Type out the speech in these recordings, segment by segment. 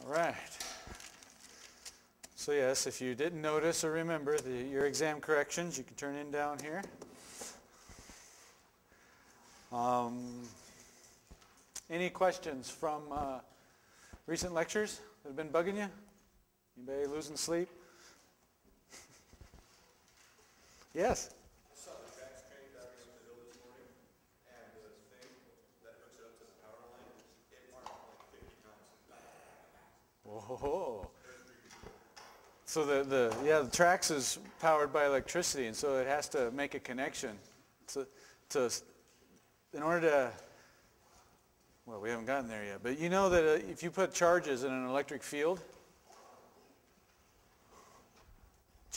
All right. So yes, if you didn't notice or remember your exam corrections, you can turn in down here. Any questions from recent lectures that have been bugging you? Anybody losing sleep? Yes? I saw the tracks train driving up the hill this morning, and the thing that hooks it up to the power line, it marked like 50 pounds. Whoa. So the tracks is powered by electricity, and so it has to make a connection in order to, well, we haven't gotten there yet, but you know that if you put charges in an electric field,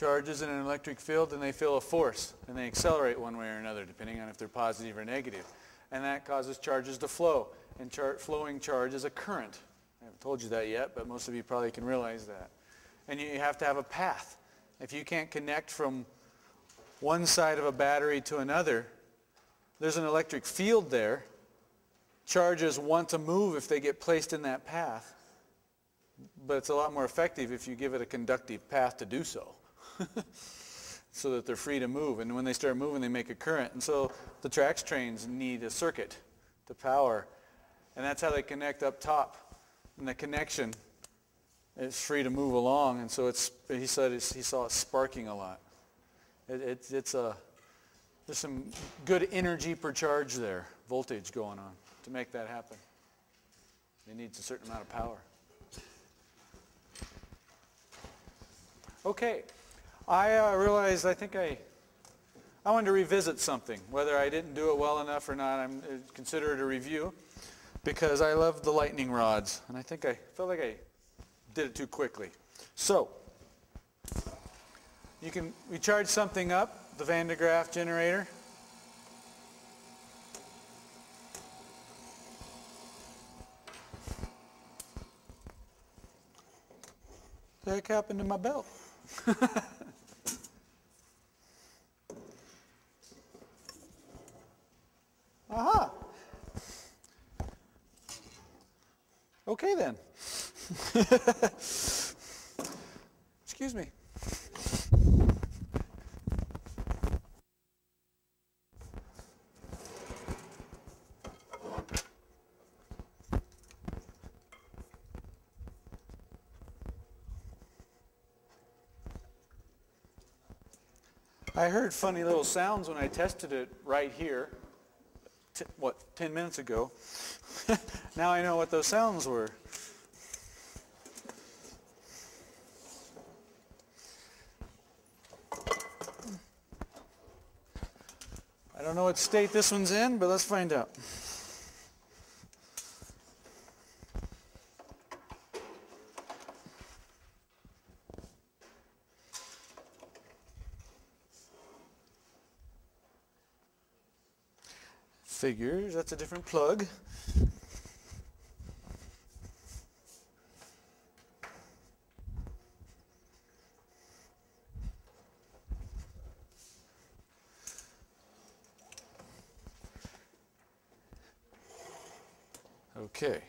then they feel a force, and they accelerate one way or another, depending on if they're positive or negative. And that causes charges to flow, and flowing charge is a current. I haven't told you that yet, but most of you probably can realize that. And you have to have a path. If you can't connect from one side of a battery to another, there's an electric field there. Charges want to move if they get placed in that path, but it's a lot more effective if you give it a conductive path to do so, so that they're free to move. And when they start moving, they make a current. And so the tracks trains need a circuit to power, and that's how they connect up top. And the connection is free to move along, and so he said he saw it sparking a lot. There's some good energy per charge there, voltage going on to make that happen. It needs a certain amount of power. Okay, I realized I wanted to revisit something. Whether I didn't do it well enough or not, I'm consider it a review, because I love the lightning rods, and I felt like I did it too quickly. So we charge something up, the Van de Graaff generator. What the heck happened to my belt? Aha! Okay then. Excuse me. I heard funny little sounds when I tested it right here, 10 minutes ago. Now I know what those sounds were. I don't know what state this one's in, but let's find out. Figures, that's a different plug. Okay.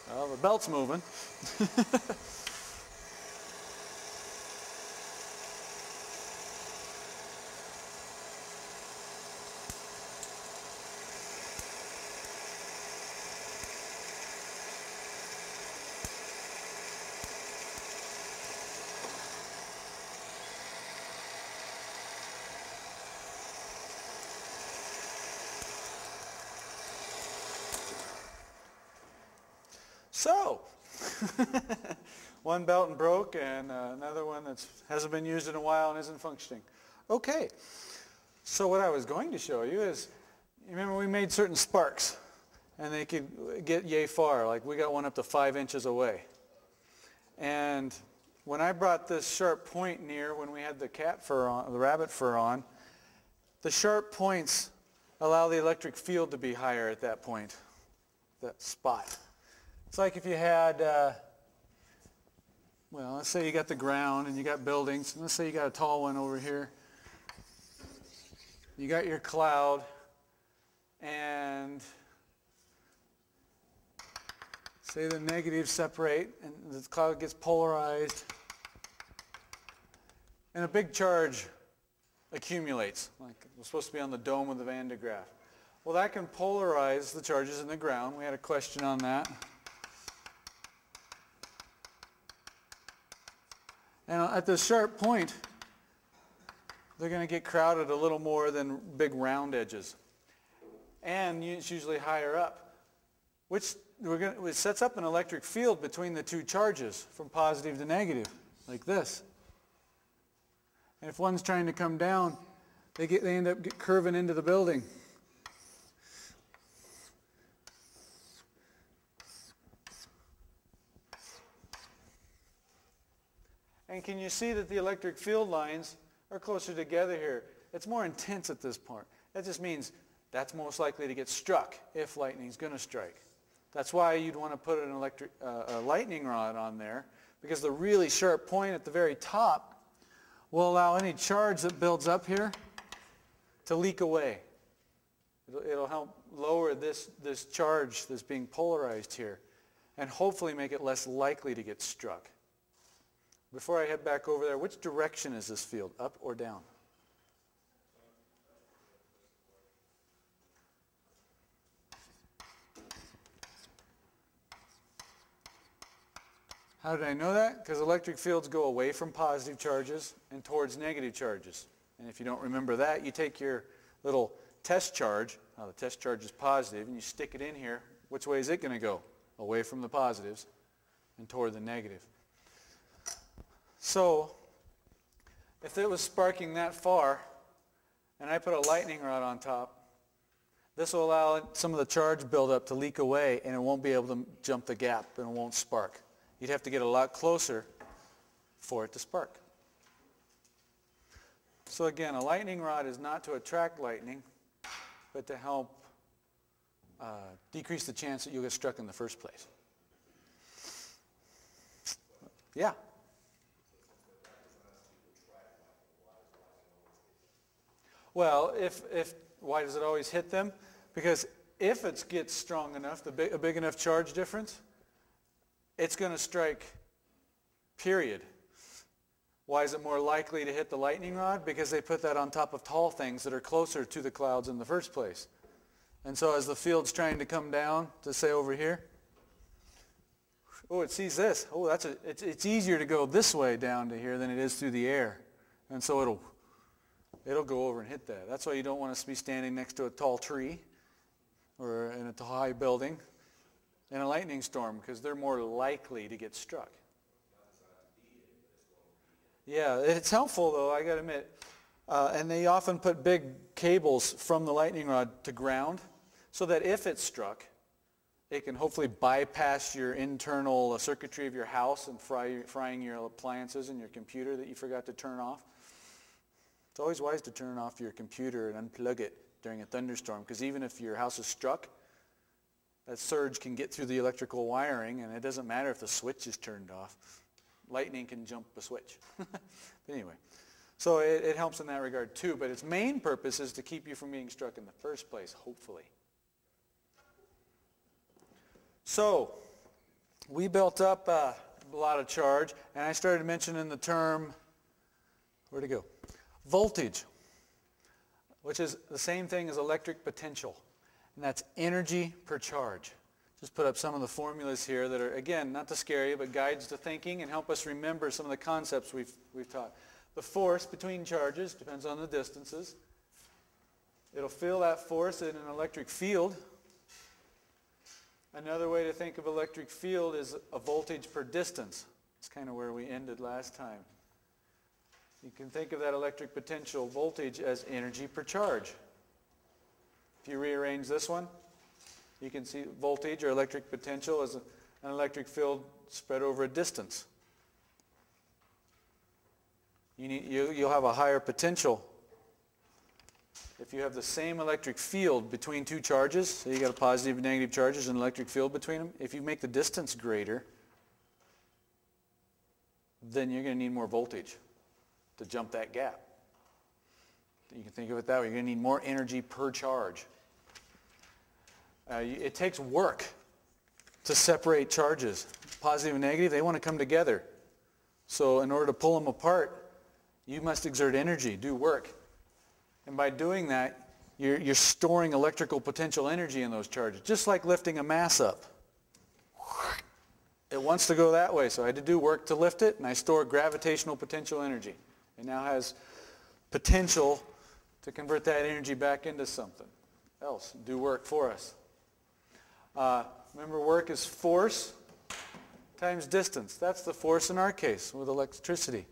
Well, the belt's moving. So, one belt and broke, and another one that hasn't been used in a while and isn't functioning. Okay, so what I was going to show you is, you remember we made certain sparks, and they could get yay far, like we got one up to 5 inches away. And when I brought this sharp point near, when we had the cat fur on, the rabbit fur on, the sharp points allow the electric field to be higher at that point, that spot. It's like if you had, well, let's say you got the ground and you got buildings, and let's say you got a tall one over here. You got your cloud, and say the negatives separate and the cloud gets polarized, and a big charge accumulates, like it was supposed to be on the dome of the Van de Graaff. Well, that can polarize the charges in the ground. We had a question on that. And at this sharp point, they're going to get crowded a little more than big round edges. And it's usually higher up, which it sets up an electric field between the two charges from positive to negative, like this. And if one's trying to come down, they end up curving into the building. And can you see that the electric field lines are closer together here? It's more intense at this point. That just means that's most likely to get struck if lightning's going to strike. That's why you'd want to put an a lightning rod on there, because the really sharp point at the very top will allow any charge that builds up here to leak away. It'll help lower this charge that's being polarized here and hopefully make it less likely to get struck. Before I head back over there, which direction is this field, up or down? How did I know that? Because electric fields go away from positive charges and towards negative charges. And if you don't remember that, you take your little test charge, the test charge is positive, and you stick it in here. Which way is it going to go? Away from the positives and toward the negative. So, if it was sparking that far, and I put a lightning rod on top, this will allow some of the charge buildup to leak away, and it won't be able to jump the gap, and it won't spark. You'd have to get a lot closer for it to spark. So again, a lightning rod is not to attract lightning, but to help decrease the chance that you'll get struck in the first place. Yeah? Well, why does it always hit them? Because if it gets strong enough, a big enough charge difference, it's going to strike, period. Why is it more likely to hit the lightning rod? Because they put that on top of tall things that are closer to the clouds in the first place. And so as the field's trying to come down to, say, over here, oh, it sees this. Oh, it's easier to go this way down to here than it is through the air. And so it'll go over and hit that. That's why you don't want to be standing next to a tall tree or in a high building in a lightning storm, because they're more likely to get struck. Yeah, it's helpful though, I got to admit. And they often put big cables from the lightning rod to ground so that if it's struck, it can hopefully bypass your internal circuitry of your house and frying your appliances and your computer that you forgot to turn off. It's always wise to turn off your computer and unplug it during a thunderstorm, because even if your house is struck, that surge can get through the electrical wiring, and it doesn't matter if the switch is turned off. Lightning can jump the switch. But anyway, so it helps in that regard too, but its main purpose is to keep you from being struck in the first place, hopefully. So, we built up a lot of charge, and I started mentioning the term, where'd it go? Voltage, which is the same thing as electric potential. And that's energy per charge. Just put up some of the formulas here that are, again, not to scare you, but guides to thinking and help us remember some of the concepts we've taught. The force between charges depends on the distances. It'll feel that force in an electric field. Another way to think of electric field is a voltage per distance. It's kind of where we ended last time. You can think of that electric potential voltage as energy per charge. If you rearrange this one, you can see voltage or electric potential as an electric field spread over a distance. You'll have a higher potential if you have the same electric field between two charges. So you got a positive and negative charges and an electric field between them. If you make the distance greater, then you're going to need more voltage to jump that gap. You can think of it that way. You're going to need more energy per charge. It takes work to separate charges. Positive and negative, they want to come together. So in order to pull them apart, you must exert energy, do work. And by doing that, you're storing electrical potential energy in those charges, just like lifting a mass up. It wants to go that way, so I had to do work to lift it, and I store gravitational potential energy. It now has potential to convert that energy back into something else, do work for us. Remember, work is force times distance. That's the force in our case with electricity.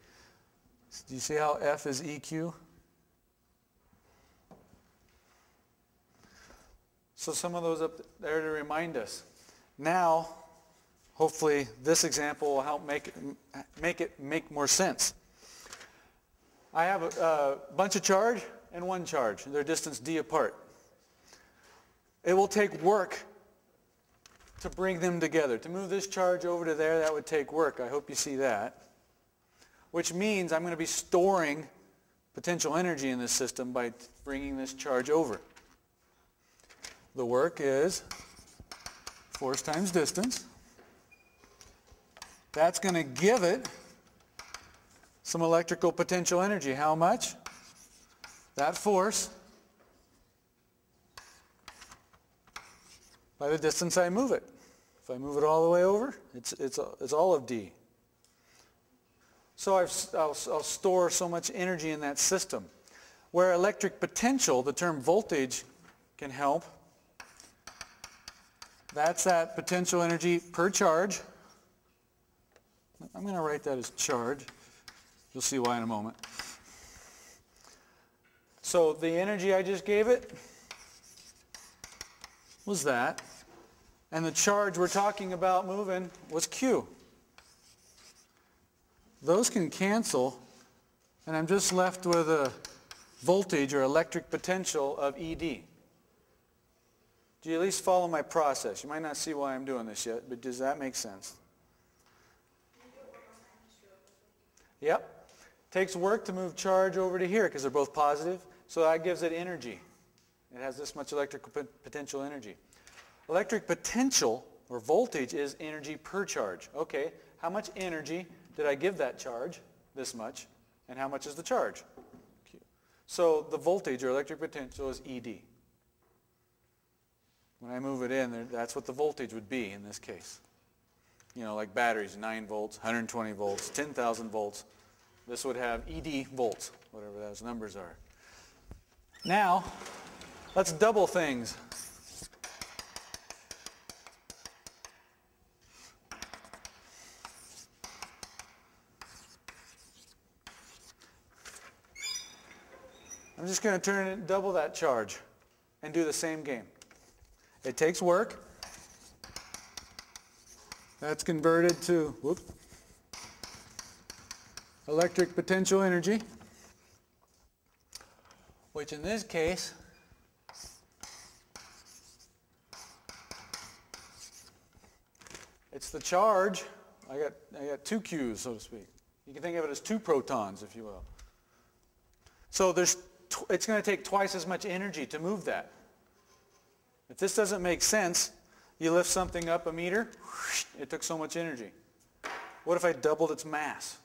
Do you see how F is EQ? So some of those up there to remind us. Now, hopefully this example will help make it make more sense. I have a bunch of charge and one charge. They're distance d apart. It will take work to bring them together. To move this charge over to there, that would take work. I hope you see that. Which means I'm going to be storing potential energy in this system by bringing this charge over. The work is force times distance. That's going to give it some electrical potential energy. How much? That force by the distance I move it. If I move it all the way over, it's all of D. So I'll store so much energy in that system. Where electric potential, the term voltage, can help, that's that potential energy per charge. I'm going to write that as charge. You'll see why in a moment. So the energy I just gave it was that. And the charge we're talking about moving was Q. Those can cancel, and I'm just left with a voltage or electric potential of ED. Do you at least follow my process? You might not see why I'm doing this yet, but does that make sense? Yep. Takes work to move charge over to here because they're both positive, so that gives it energy. It has this much electrical potential energy. Electric potential, or voltage, is energy per charge. Okay, how much energy did I give that charge? This much. And how much is the charge? Q. So the voltage, or electric potential, is ED. When I move it in, that's what the voltage would be in this case. You know, like batteries, 9 volts, 120 volts, 10,000 volts. This would have ED volts, whatever those numbers are. Now, let's double things. I'm just going to turn it, double that charge, and do the same game. It takes work. That's converted to electric potential energy, which in this case it's the charge. I got two Q's, so to speak. You can think of it as two protons, if you will. So it's going to take twice as much energy to move that. If this doesn't make sense, you lift something up a meter, it took so much energy. What if I doubled its mass?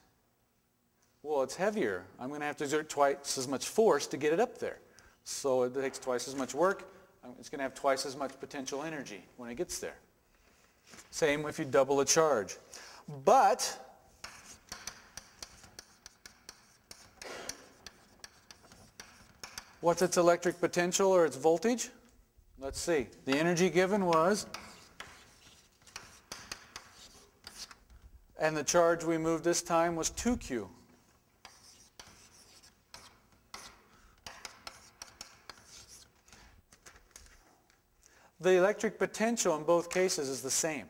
Well, it's heavier. I'm going to have to exert twice as much force to get it up there. So it takes twice as much work. It's going to have twice as much potential energy when it gets there. Same if you double a charge. But what's its electric potential or its voltage? Let's see. The energy given was, and the charge we moved this time was 2Q. The electric potential in both cases is the same.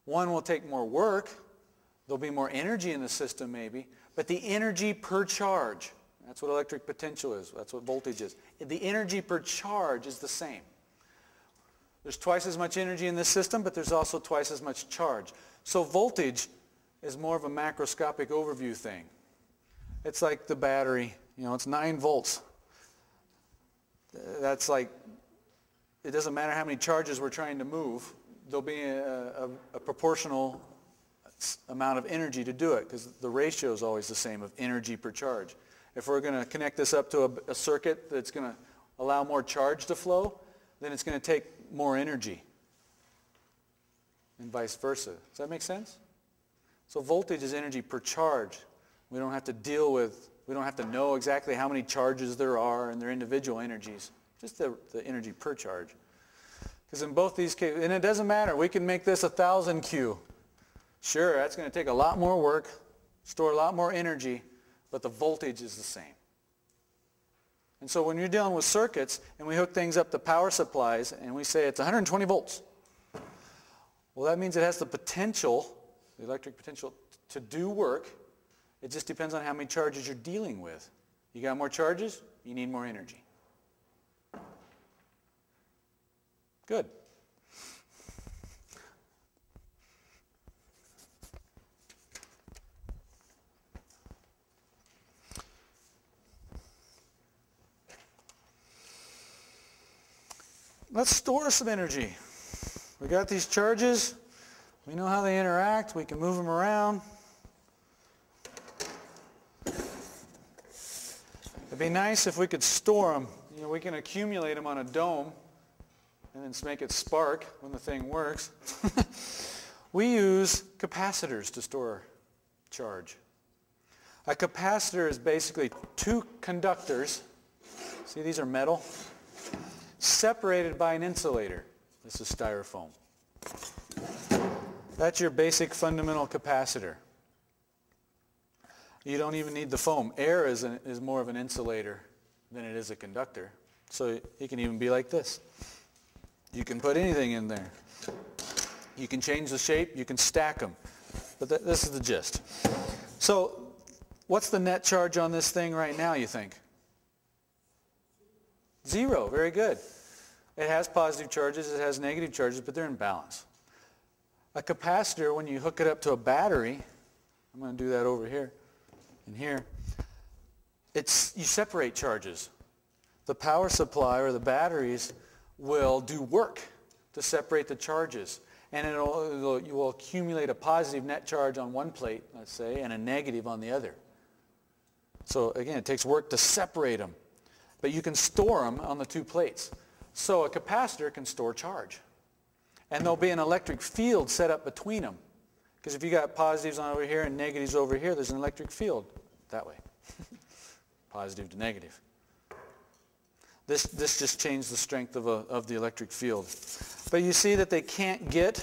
One will take more work. There'll be more energy in the system maybe, but the energy per charge, that's what electric potential is. That's what voltage is. The energy per charge is the same. There's twice as much energy in this system, but there's also twice as much charge. So voltage is more of a macroscopic overview thing. It's like the battery. You know, it's 9 volts. That's like, it doesn't matter how many charges we're trying to move. there'll be a proportional amount of energy to do it, because the ratio is always the same of energy per charge. If we're going to connect this up to a circuit that's going to allow more charge to flow, then it's going to take more energy, and vice versa. Does that make sense? So voltage is energy per charge. We don't have to know exactly how many charges there are and their individual energies, just the energy per charge. Because in both these cases, and it doesn't matter, we can make this 1,000 Q. Sure, that's going to take a lot more work, store a lot more energy, but the voltage is the same. And so when you're dealing with circuits and we hook things up to power supplies and we say it's 120 volts, well, that means it has the potential, the electric potential, to do work. It just depends on how many charges you're dealing with. You got more charges, you need more energy. Good. Let's store some energy. We got these charges. We know how they interact. We can move them around. It'd be nice if we could store them. You know, we can accumulate them on a dome and then make it spark when the thing works. We use capacitors to store charge. A capacitor is basically two conductors. See, these are metal, separated by an insulator. This is styrofoam. That's your basic fundamental capacitor. You don't even need the foam. Air is more of an insulator than it is a conductor. So it can even be like this. You can put anything in there. You can change the shape. You can stack them. But this is the gist. So what's the net charge on this thing right now, you think? 0. Very good. It has positive charges, it has negative charges, but they're in balance. A capacitor, when you hook it up to a battery, I'm going to do that over here and here, you separate charges. The power supply or the batteries will do work to separate the charges. And you will accumulate a positive net charge on one plate, let's say, and a negative on the other. So again, it takes work to separate them. But you can store them on the two plates. So a capacitor can store charge. And there'll be an electric field set up between them. Because if you got positives on over here and negatives over here, there's an electric field that way. Positive to negative. This just changed the strength of the electric field. But you see that they can't get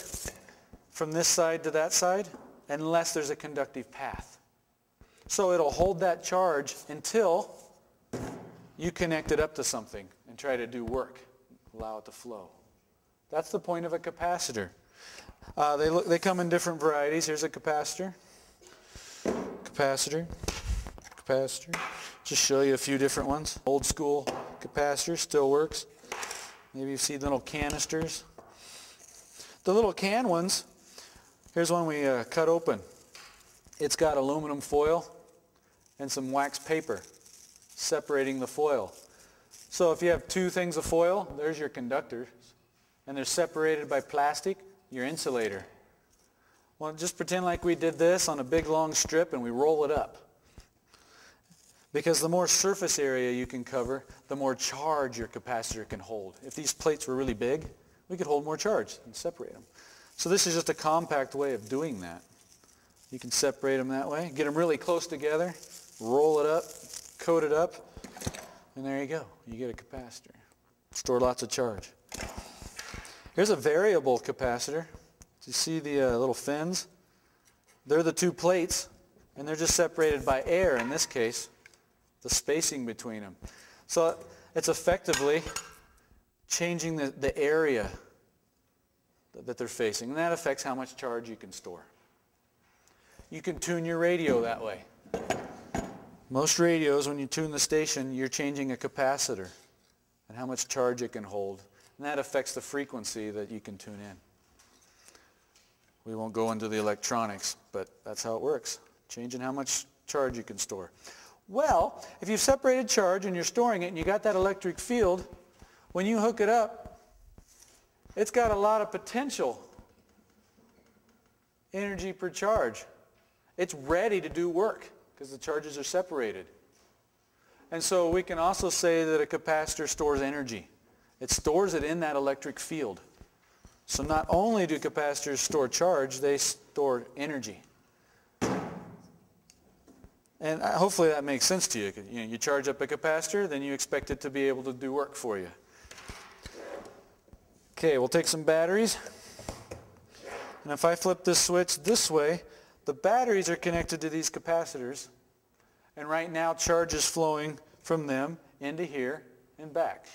from this side to that side unless there's a conductive path. So it'll hold that charge until you connect it up to something and try to do work, allow it to flow. That's the point of a capacitor. They come in different varieties. Here's a capacitor. Capacitor. Just show you a few different ones. Old school capacitor still works. Maybe you see little canisters. The little can ones, here's one we cut open. It's got aluminum foil and some wax paper separating the foil. So if you have two things of foil, there's your conductors, and they're separated by plastic, your insulator. Well, just pretend like we did this on a big long strip and we roll it up. Because the more surface area you can cover, the more charge your capacitor can hold. If these plates were really big, we could hold more charge and separate them. So this is just a compact way of doing that. You can separate them that way, get them really close together, roll it up, coat it up, and there you go. You get a capacitor. Store lots of charge. Here's a variable capacitor. You see the little fins? They're the two plates, and they're just separated by air in this case, the spacing between them. So it's effectively changing the area that they're facing, and that affects how much charge you can store. You can tune your radio that way. Most radios, when you tune the station, you're changing a capacitor and how much charge it can hold. And that affects the frequency that you can tune in. We won't go into the electronics, but that's how it works. Changing how much charge you can store. Well, if you've separated charge and you're storing it and you got that electric field, when you hook it up, it's got a lot of potential energy per charge. It's ready to do work because the charges are separated. And so we can also say that a capacitor stores energy. It stores it in that electric field. So not only do capacitors store charge, they store energy. And hopefully that makes sense to you. You charge up a capacitor, then you expect it to be able to do work for you. Okay, we'll take some batteries. And if I flip this switch this way, the batteries are connected to these capacitors. And right now charge is flowing from them into here and back.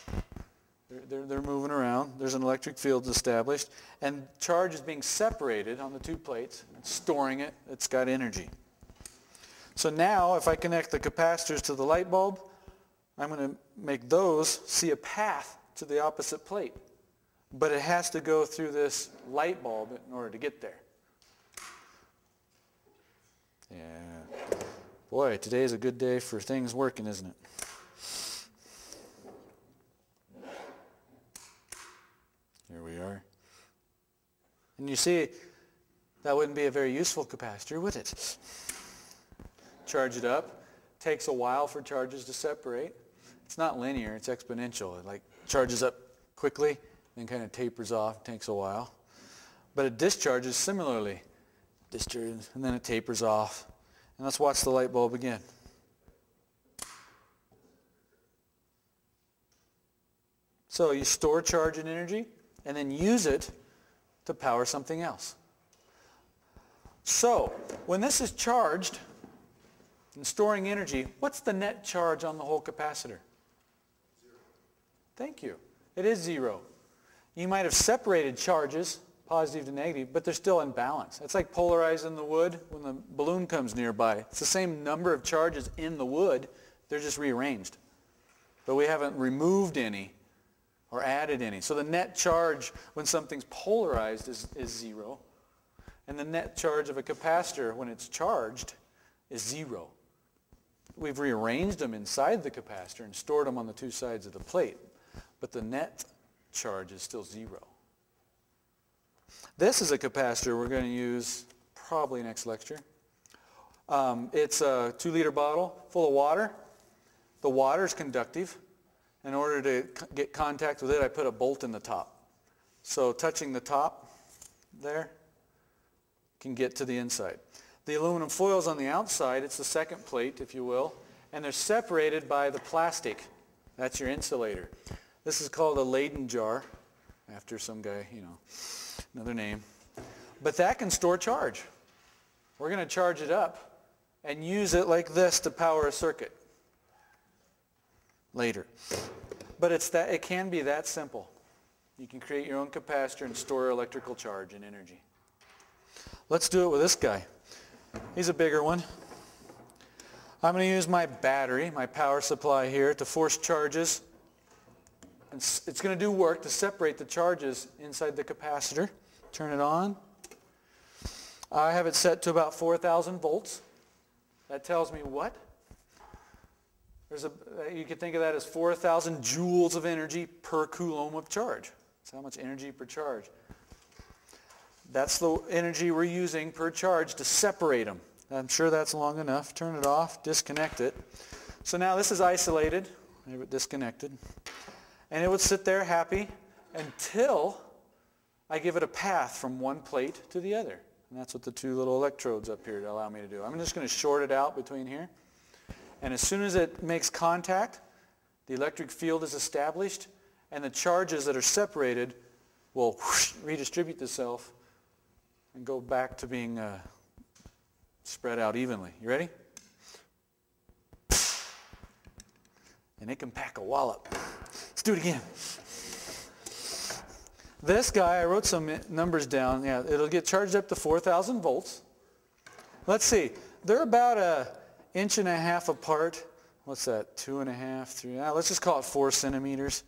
They're moving around. There's an electric field established. And charge is being separated on the two plates. It's storing it. It's got energy. So now if I connect the capacitors to the light bulb, I'm going to make those see a path to the opposite plate. But it has to go through this light bulb in order to get there. Yeah. Boy, today is a good day for things working, isn't it? Here we are. And you see, that wouldn't be a very useful capacitor, would it? Charge it up. Takes a while for charges to separate. It's not linear, it's exponential. It like charges up quickly, then kind of tapers off, takes a while. But it discharges similarly. Discharges, and then it tapers off. And let's watch the light bulb again. So you store charge and energy, and then use it to power something else. So, when this is charged and storing energy, what's the net charge on the whole capacitor? 0. Thank you. It is 0. You might have separated charges, positive to negative, but they're still in balance. It's like polarizing the wood when the balloon comes nearby. It's the same number of charges in the wood, they're just rearranged. But we haven't removed any or added any. So the net charge when something's polarized is 0. And the net charge of a capacitor when it's charged is 0. We've rearranged them inside the capacitor and stored them on the two sides of the plate. But the net charge is still 0. This is a capacitor we're going to use probably next lecture. It's a 2-liter bottle full of water. The water is conductive. In order to get contact with it, I put a bolt in the top. So touching the top there can get to the inside. The aluminum foil's on the outside. It's the second plate, if you will. And they're separated by the plastic. That's your insulator. This is called a Leyden jar, after some guy, another name. But that can store charge. We're going to charge it up and use it like this to power a circuit later. But it can be that simple. You can create your own capacitor and store electrical charge and energy. Let's do it with this guy. He's a bigger one. I'm going to use my battery, my power supply here, to force charges. And it's going to do work to separate the charges inside the capacitor. Turn it on. I have it set to about 4,000 volts. That tells me what? You could think of that as 4,000 joules of energy per coulomb of charge. That's how much energy per charge. That's the energy we're using per charge to separate them. I'm sure that's long enough. Turn it off, disconnect it. So now this is isolated. I have it disconnected. And it would sit there happy until I give it a path from one plate to the other. And that's what the two little electrodes up here allow me to do. I'm just going to short it out between here. And as soon as it makes contact, the electric field is established, and the charges that are separated will redistribute themselves and go back to being spread out evenly. You ready? And it can pack a wallop. Let's do it again. This guy, I wrote some numbers down. Yeah, it'll get charged up to 4,000 volts. Let's see. They're about 1.5 inches apart. What's that? 2.5, 3. Let's just call it 4 centimeters.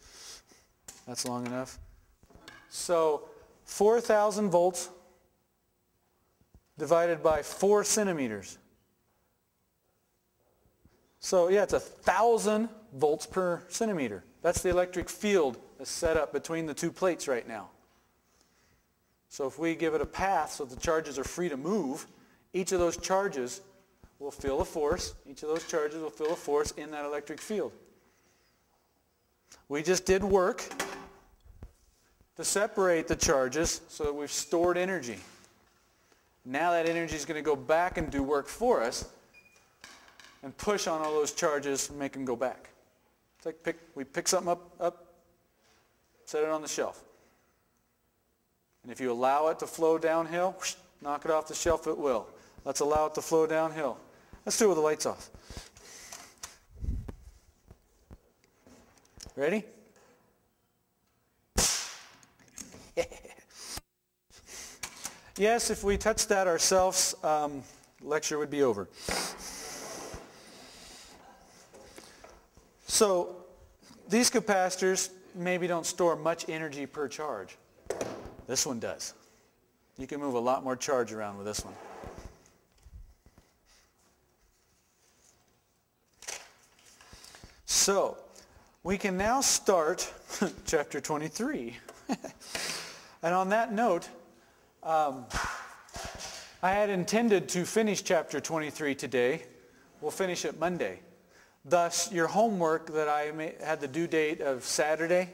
That's long enough. So 4,000 volts divided by 4 centimeters. So yeah, it's 1,000 volts per centimeter. That's the electric field that's set up between the two plates right now. So if we give it a path so the charges are free to move, each of those charges will feel a force. Each of those charges will feel a force in that electric field. We just did work to separate the charges so that we've stored energy. Now that energy is going to go back and do work for us and push on all those charges and make them go back. It's like we pick something up, set it on the shelf. And if you allow it to flow downhill, whoosh, knock it off the shelf, it will. Let's allow it to flow downhill. Let's do it with the lights off. Ready? Yes, if we touched that ourselves, lecture would be over. So these capacitors maybe don't store much energy per charge. This one does. You can move a lot more charge around with this one. So we can now start chapter 23. And on that note, I had intended to finish chapter 23 today. We'll finish it Monday. Thus, your homework that I had the due date of Saturday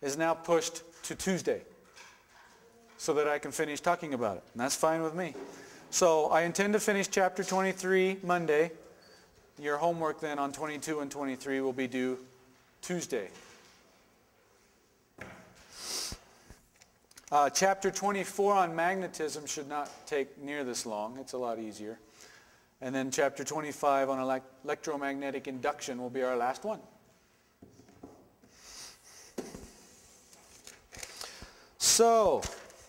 is now pushed to Tuesday so that I can finish talking about it. And that's fine with me. So I intend to finish chapter 23 Monday. Your homework then on 22 and 23 will be due Tuesday. Chapter 24 on magnetism should not take near this long. It's a lot easier. And then chapter 25 on electromagnetic induction will be our last one. So,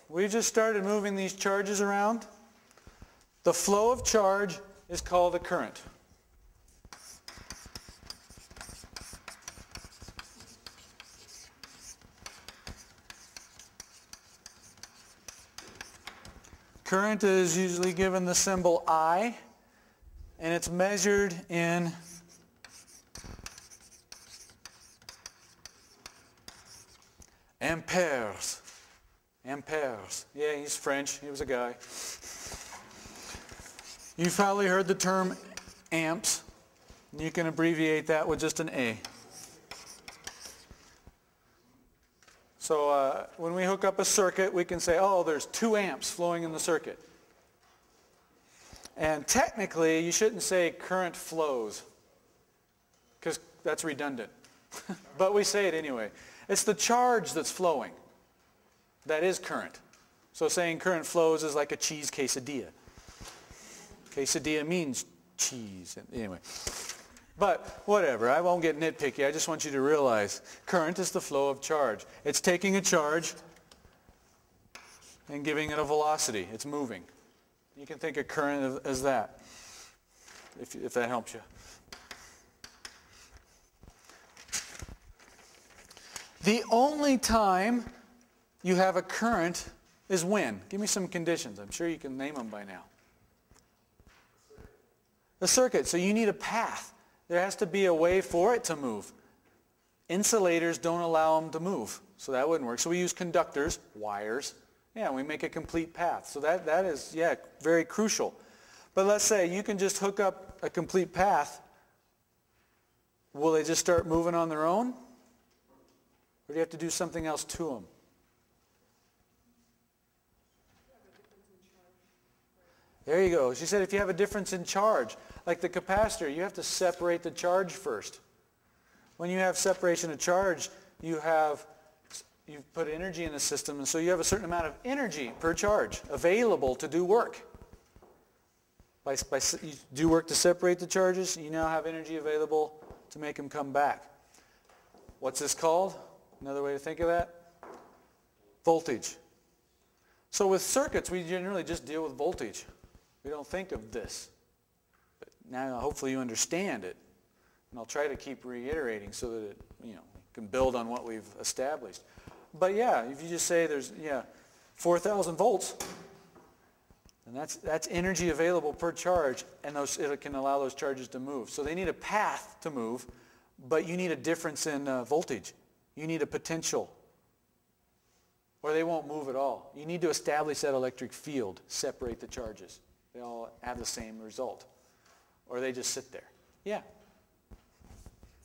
we just started moving these charges around. The flow of charge is called a current. Current is usually given the symbol I, and it's measured in amperes. Amperes. Yeah, he's French. He was a guy. You've probably heard the term amps. You can abbreviate that with just an A. So when we hook up a circuit, we can say, oh, there's 2 amps flowing in the circuit. And technically, you shouldn't say current flows, because that's redundant. But we say it anyway. It's the charge that's flowing. That is current. So saying current flows is like a cheese quesadilla. Quesadilla means cheese. Anyway. But whatever, I won't get nitpicky. I just want you to realize current is the flow of charge. It's taking a charge and giving it a velocity. It's moving. You can think of current as that, if that helps you. The only time you have a current is when? Give me some conditions. I'm sure you can name them by now. The circuit. So you need a path. There has to be a way for it to move. Insulators don't allow them to move, so that wouldn't work. So we use conductors, wires. Yeah, we make a complete path. So that is, yeah, very crucial. But let's say you can just hook up a complete path. Will they just start moving on their own? Or do you have to do something else to them? There you go. She said if you have a difference in charge, like the capacitor, you have to separate the charge first. When you have separation of charge, you've put energy in the system, and so you have a certain amount of energy per charge available to do work. You do work to separate the charges, you now have energy available to make them come back. What's this called? Another way to think of that? Voltage. So with circuits, we generally just deal with voltage. We don't think of this. But now hopefully you understand it. And I'll try to keep reiterating so that it, can build on what we've established. But yeah, if you just say there's 4,000 volts, and that's energy available per charge, and it can allow those charges to move. So they need a path to move, but you need a difference in voltage. You need a potential. or they won't move at all. You need to establish that electric field, separate the charges. They all have the same result, or they just sit there. Yeah?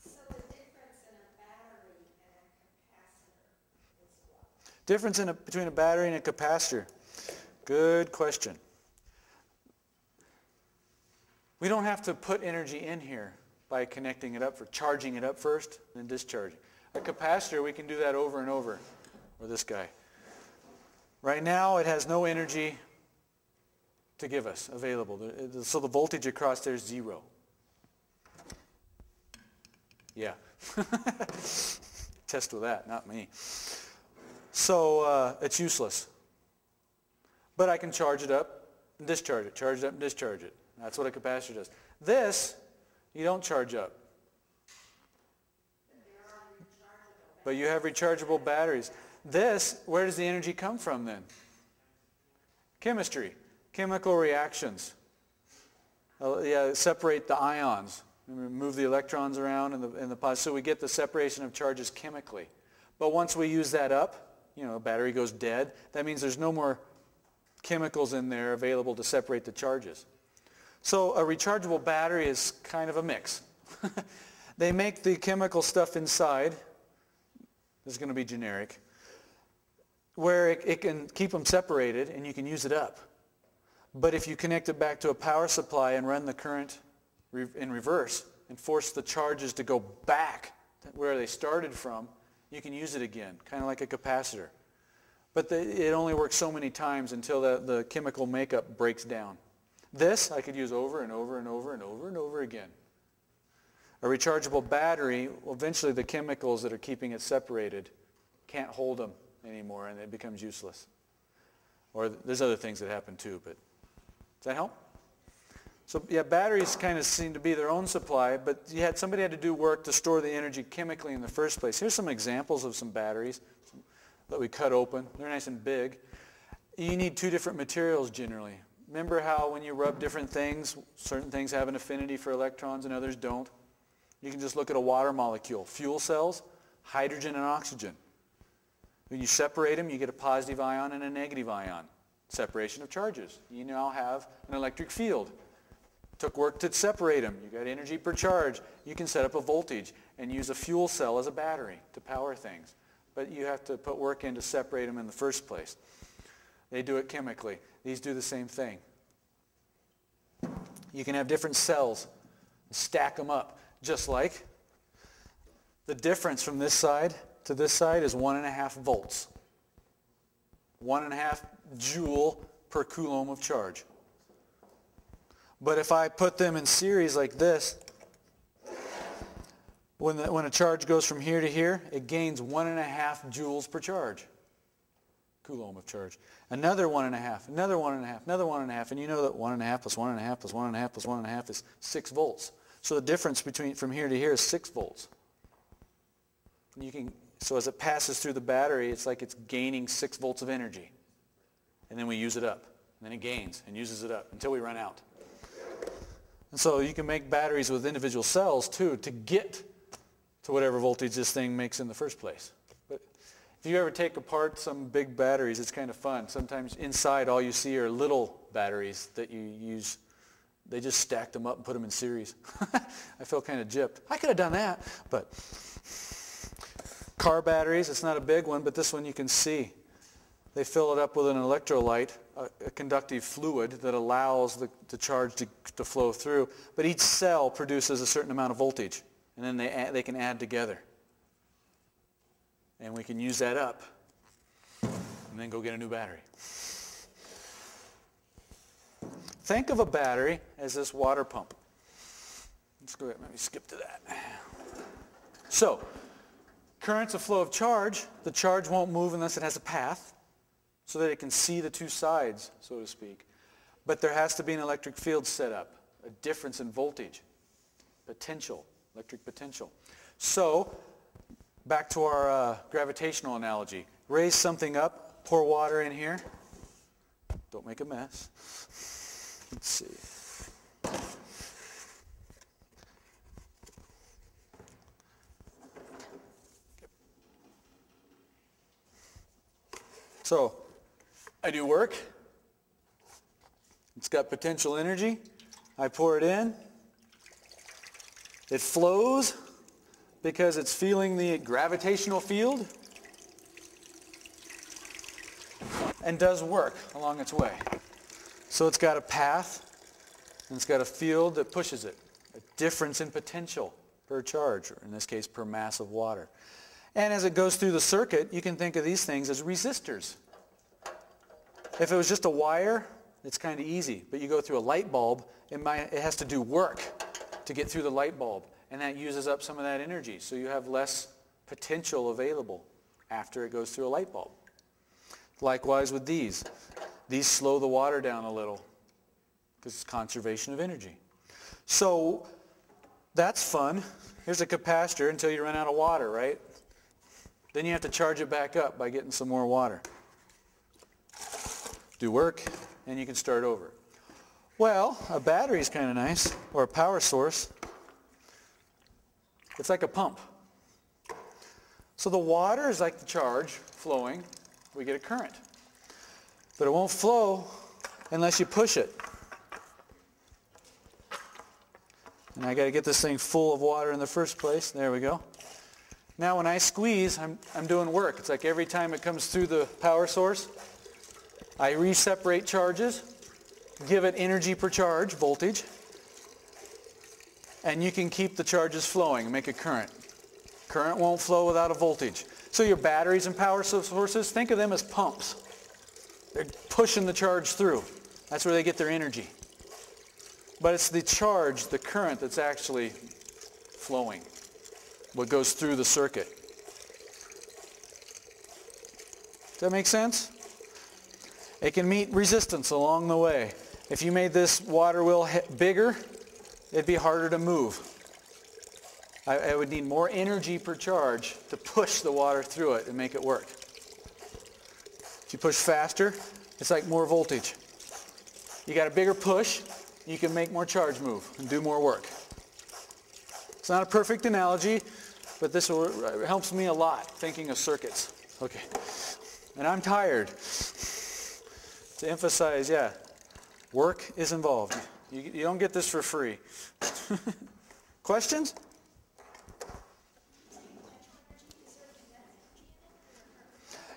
So the difference in a battery and a capacitor is what? Difference between a battery and a capacitor. Good question. We don't have to put energy in here by connecting it up, for charging it up first, then discharging. A capacitor, we can do that over and over, or this guy. Right now, it has no energy to give us available. So the voltage across there is 0. Yeah. Test with that, not me. So it's useless. But I can charge it up and discharge it, charge it up and discharge it. That's what a capacitor does. This, you don't charge up. But you have rechargeable batteries. This, where does the energy come from then? Chemistry, chemical reactions. Separate the ions, move the electrons around in the positive. So we get the separation of charges chemically. But once we use that up, a battery goes dead. That means there's no more chemicals in there available to separate the charges. So a rechargeable battery is kind of a mix. They make the chemical stuff inside. This is going to be generic. Where it can keep them separated and you can use it up. But if you connect it back to a power supply and run the current in reverse and force the charges to go back where they started from, you can use it again, kind of like a capacitor. But it only works so many times until the chemical makeup breaks down. This I could use over and over and over and over and over again. A rechargeable battery, eventually the chemicals that are keeping it separated can't hold them anymore and it becomes useless. Or there's other things that happen too, but does that help? So yeah, batteries kind of seem to be their own supply, but somebody had to do work to store the energy chemically in the first place. Here's some examples of some batteries that we cut open. They're nice and big. You need 2 different materials generally. Remember how when you rub different things, certain things have an affinity for electrons and others don't? You can just look at a water molecule. Fuel cells, hydrogen and oxygen. When you separate them, you get a positive ion and a negative ion. Separation of charges. You now have an electric field. Took work to separate them. You got energy per charge. You can set up a voltage and use a fuel cell as a battery to power things. But you have to put work in to separate them in the first place. They do it chemically. These do the same thing. You can have different cells, stack them up, just like the difference from this side to this side is 1.5 volts. 1.5 joule per coulomb of charge. But if I put them in series like this, when a charge goes from here to here, it gains 1.5 joules per charge. Coulomb of charge. Another 1.5, another 1.5, another 1.5, and you know that 1.5 plus 1.5 plus 1.5 plus 1.5 is 6 volts. So the difference from here to here is 6 volts. So as it passes through the battery, it's like it's gaining 6 volts of energy. And then we use it up. And then it gains and uses it up until we run out. And so you can make batteries with individual cells too to get to whatever voltage this thing makes in the first place. But if you ever take apart some big batteries, it's kind of fun. Sometimes inside all you see are little batteries that you use. They just stacked them up and put them in series. I felt kind of gypped. I could have done that, but car batteries, it's not a big one, but this one you can see. They fill it up with an electrolyte, a conductive fluid that allows the charge to flow through. But each cell produces a certain amount of voltage, and then they can add together. And we can use that up and then go get a new battery. Think of a battery as this water pump. Let's go ahead and maybe skip to that. So, current's a flow of charge. The charge won't move unless it has a path so that it can see the two sides, so to speak. But there has to be an electric field set up, a difference in voltage, potential, electric potential. So, back to our gravitational analogy. Raise something up, pour water in here. Don't make a mess. Let's see. So I do work. It's got potential energy. I pour it in. It flows because it's feeling the gravitational field and does work along its way. So it's got a path and it's got a field that pushes it. A difference in potential per charge, or in this case per mass of water. And as it goes through the circuit, you can think of these things as resistors. If it was just a wire, it's kind of easy. But you go through a light bulb, it has to do work to get through the light bulb. And that uses up some of that energy. So you have less potential available after it goes through a light bulb. Likewise with these. These slow the water down a little because it's conservation of energy. So that's fun. Here's a capacitor until you run out of water, right? Then you have to charge it back up by getting some more water. Do work, and you can start over. Well, a battery is kind of nice, or a power source. It's like a pump. So the water is like the charge flowing. We get a current. But it won't flow unless you push it. And I got to get this thing full of water in the first place. There we go. Now when I squeeze, I'm doing work. It's like every time it comes through the power source, I re-separate charges, give it energy per charge, voltage, and you can keep the charges flowing and make a current. Current won't flow without a voltage. So your batteries and power sources, think of them as pumps. They're pushing the charge through. That's where they get their energy. But it's the charge, the current, that's actually flowing, what goes through the circuit. Does that make sense? It can meet resistance along the way. If you made this water wheel bigger, it'd be harder to move. I would need more energy per charge to push the water through it and make it work. If you push faster, it's like more voltage. You got a bigger push, you can make more charge move and do more work. It's not a perfect analogy, but this helps me a lot thinking of circuits. Okay. And I'm tired. To emphasize, yeah, work is involved. You don't get this for free. Questions?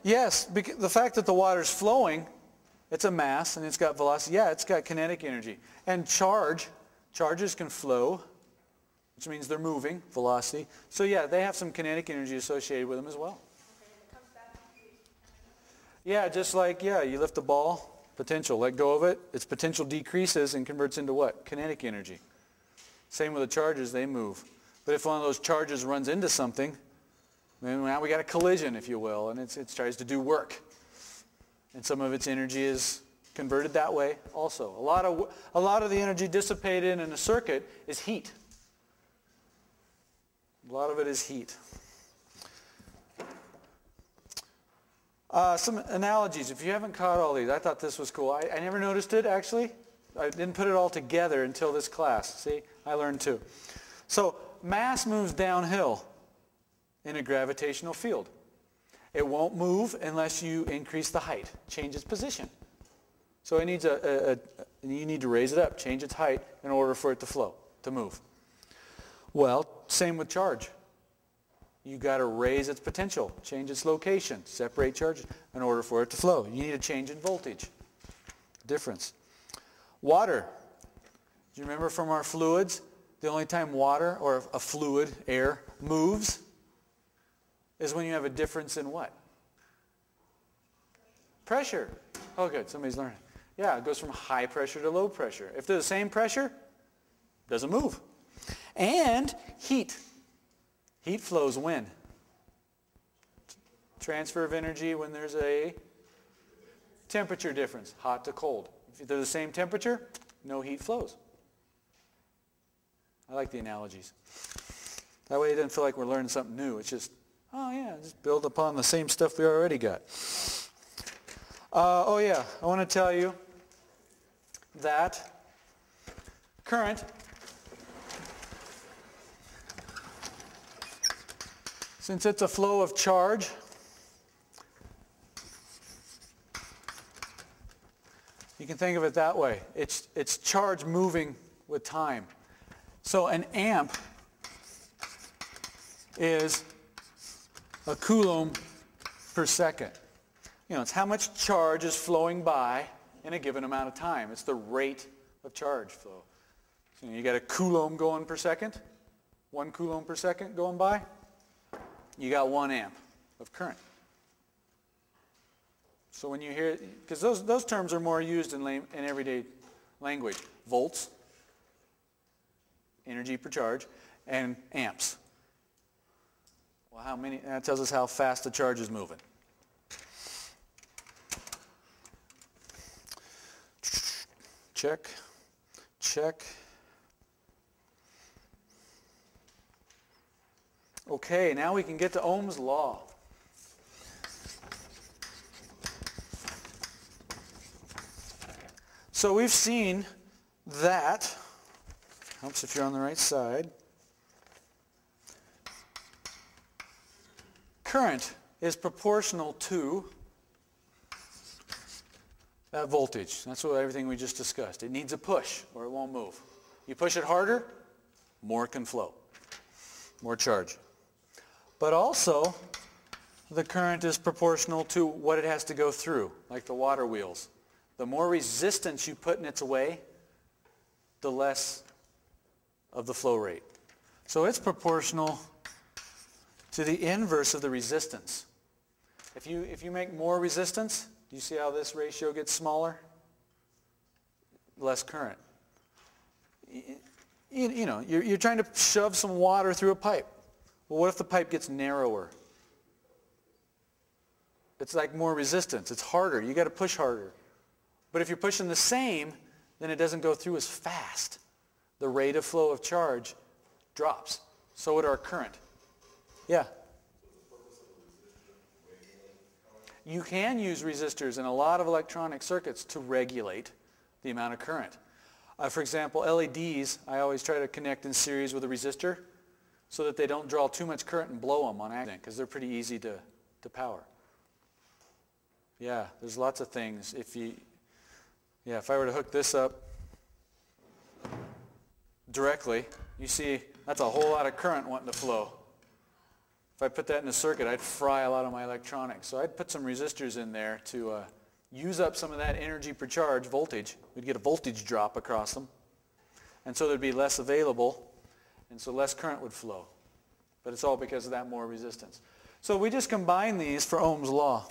Yes, the fact that the water's flowing, it's a mass and it's got velocity. Yeah, it's got kinetic energy. And charges can flow, which means they're moving, velocity. So yeah, they have some kinetic energy associated with them as well. Yeah, just like, you lift the ball, potential, let go of it, its potential decreases and converts into what? Kinetic energy. Same with the charges, they move. But if one of those charges runs into something, then now we got a collision, if you will, and it tries to do work. And some of its energy is converted that way also. A lot of the energy dissipated in a circuit is heat. A lot of it is heat. Some analogies. If you haven't caught all these, I thought this was cool. I never noticed it, actually. I didn't put it all together until this class. See, I learned too. So mass moves downhill in a gravitational field. It won't move unless you increase the height, change its position. So it needs you need to raise it up, change its height in order for it to flow, to move. Well, same with charge. You got to raise its potential, change its location, separate charges in order for it to flow. You need a change in voltage. Difference. Water. Do you remember from our fluids, the only time water or a fluid, air, moves is when you have a difference in what? Pressure. Oh, good. Somebody's learning. Yeah, it goes from high pressure to low pressure. If they're the same pressure, it doesn't move. And heat. Heat flows when? Transfer of energy when there's a temperature difference, hot to cold. If they're the same temperature, no heat flows. I like the analogies. That way it doesn't feel like we're learning something new. It's just, just build upon the same stuff we already got. I want to tell you that current, since it's a flow of charge, You can think of it that way. It's charge moving with time. So an amp is a coulomb per second. You know, it's how much charge is flowing by in a given amount of time. It's the rate of charge flow. So you got a coulomb going per second, 1 coulomb per second going by. You got 1 amp of current. So when you hear, because those terms are more used in everyday language, volts, energy per charge, and amps. Well, how many? That tells us how fast the charge is moving. Check, check. Okay, now we can get to Ohm's law. So we've seen that, helps if you're on the right side, current is proportional to that voltage. That's what everything we just discussed. It needs a push or it won't move. You push it harder, more can flow, more charge. But also, the current is proportional to what it has to go through, like the water wheels. The more resistance you put in its way, the less of the flow rate. So it's proportional to the inverse of the resistance. If you make more resistance, do you see how this ratio gets smaller? Less current. You know, you're trying to shove some water through a pipe. Well, what if the pipe gets narrower? It's like more resistance. It's harder. You got to push harder. But if you're pushing the same, then it doesn't go through as fast. The rate of flow of charge drops. So would our current. Yeah? You can use resistors in a lot of electronic circuits to regulate the amount of current. For example, LEDs, I always try to connect in series with a resistor so that they don't draw too much current and blow them on accident, because they're pretty easy to power. Yeah, there's lots of things. If I were to hook this up directly, you see that's a whole lot of current wanting to flow. If I put that in a circuit, I'd fry a lot of my electronics. So I'd put some resistors in there to use up some of that energy per charge, voltage. We'd get a voltage drop across them. And so there'd be less available, and so less current would flow. But it's all because of that more resistance. So we just combine these for Ohm's law.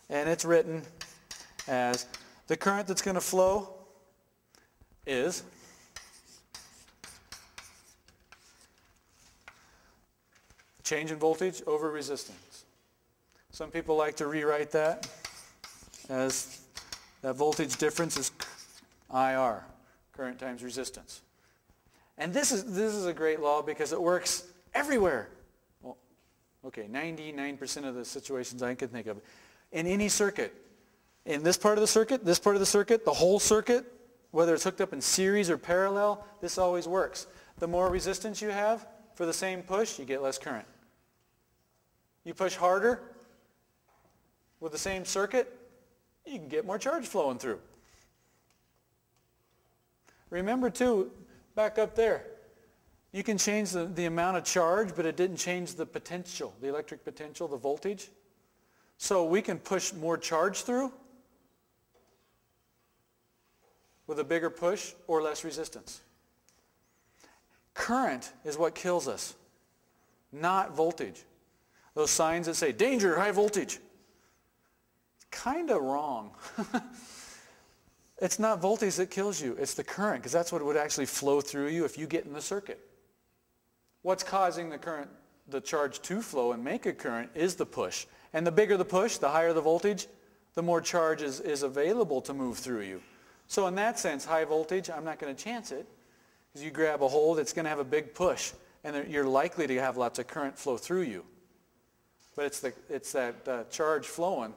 And it's written as the current that's going to flow is change in voltage over resistance. Some people like to rewrite that as that voltage difference is IR, current times resistance. And this is a great law because it works everywhere. Well, okay, 99% of the situations I can think of. In any circuit. In this part of the circuit, this part of the circuit, the whole circuit, whether it's hooked up in series or parallel, this always works. The more resistance you have for the same push, you get less current. You push harder with the same circuit, you can get more charge flowing through. Remember too, back up there, you can change the amount of charge, but it didn't change the potential, the electric potential, the voltage. So we can push more charge through with a bigger push or less resistance. Current is what kills us, not voltage. Those signs that say, danger, high voltage. It's kind of wrong. It's not voltage that kills you, it's the current, because that's what would actually flow through you if you get in the circuit. What's causing the current, the charge to flow and make a current is the push. And the bigger the push, the higher the voltage, the more charge is available to move through you. So in that sense, high voltage, I'm not going to chance it, because you grab a hold, it's going to have a big push, and you're likely to have lots of current flow through you. But it's that charge flowing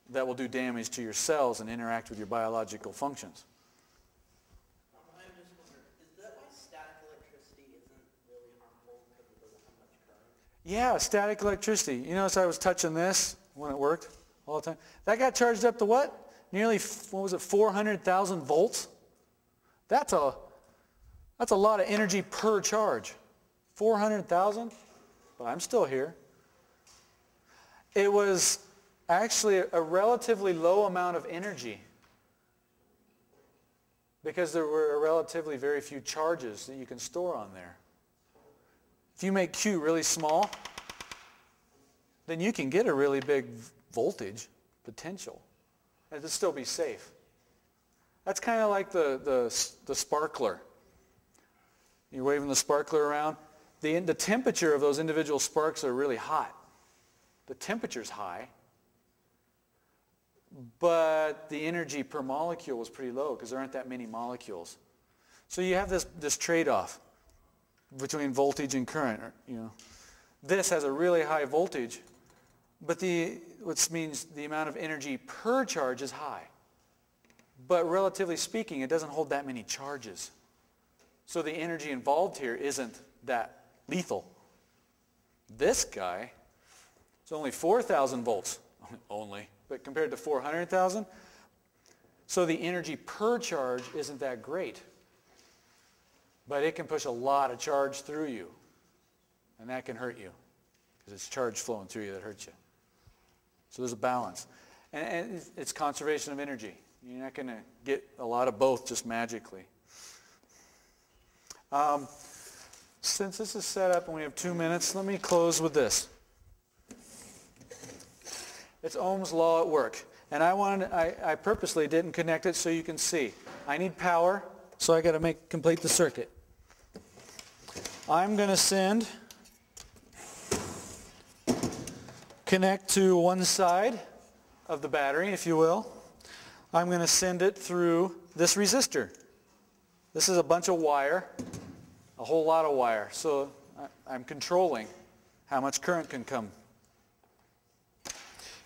that will do damage to your cells and interact with your biological functions. I'm just wondering, is that why static electricity isn't really harmful because it doesn't have much current? Yeah, static electricity. You notice I was touching this when it worked all the time? That got charged up to what? nearly, what was it, 400,000 volts? That's a lot of energy per charge. 400,000? But I'm still here. It was actually a relatively low amount of energy because there were relatively very few charges that you can store on there. If you make Q really small, then you can get a really big voltage potential and it'll still be safe. That's kind of like the sparkler. You're waving the sparkler around. The temperature of those individual sparks are really hot. The temperature's high, but the energy per molecule was pretty low because there aren't that many molecules. So you have this trade-off between voltage and current. This has a really high voltage, but which means the amount of energy per charge is high. But relatively speaking, it doesn't hold that many charges. So the energy involved here isn't that lethal. This guy, it's only 4,000 volts, but compared to 400,000, so the energy per charge isn't that great. But it can push a lot of charge through you, and that can hurt you because it's charge flowing through you that hurts you. So there's a balance. And it's conservation of energy. You're not going to get a lot of both just magically. Since this is set up and we have 2 minutes, let me close with this. It's Ohm's law at work. And I purposely didn't connect it so you can see. I need power, so I got to complete the circuit. I'm going to connect to one side of the battery, if you will. I'm going to send it through this resistor. This is a bunch of wire, a whole lot of wire. So I'm controlling how much current can come.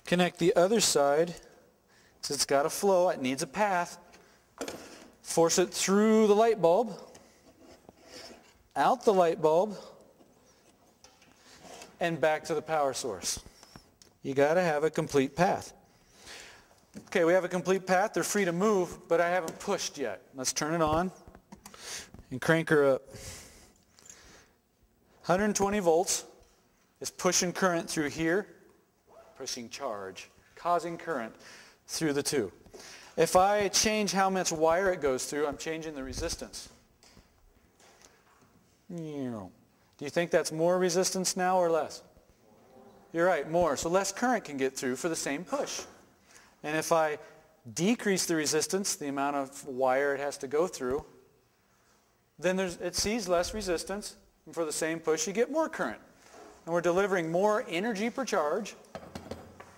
Connect the other side, so it's got a flow, it needs a path. Force it through the light bulb, out the light bulb, and back to the power source. You got to have a complete path. Okay, we have a complete path. They're free to move, but I haven't pushed yet. Let's turn it on and crank her up. 120 volts is pushing current through here, pushing charge, causing current through the two. If I change how much wire it goes through, I'm changing the resistance. Do you think that's more resistance now or less? You're right, more. So less current can get through for the same push. And if I decrease the resistance, the amount of wire it has to go through, then it sees less resistance, and for the same push you get more current. And we're delivering more energy per charge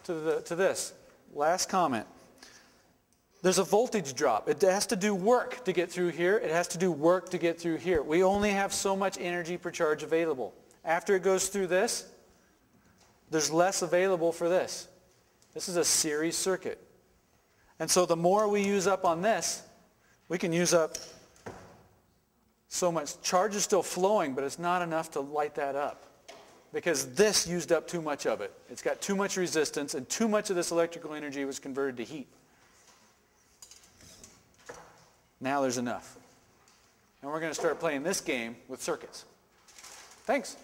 to this. Last comment. There's a voltage drop. It has to do work to get through here. It has to do work to get through here. We only have so much energy per charge available. After it goes through this, there's less available for this. This is a series circuit. And so the more we use up on this, we can use up so much. Charge is still flowing, but it's not enough to light that up because this used up too much of it. It's got too much resistance, and too much of this electrical energy was converted to heat. Now there's enough. And we're going to start playing this game with circuits. Thanks.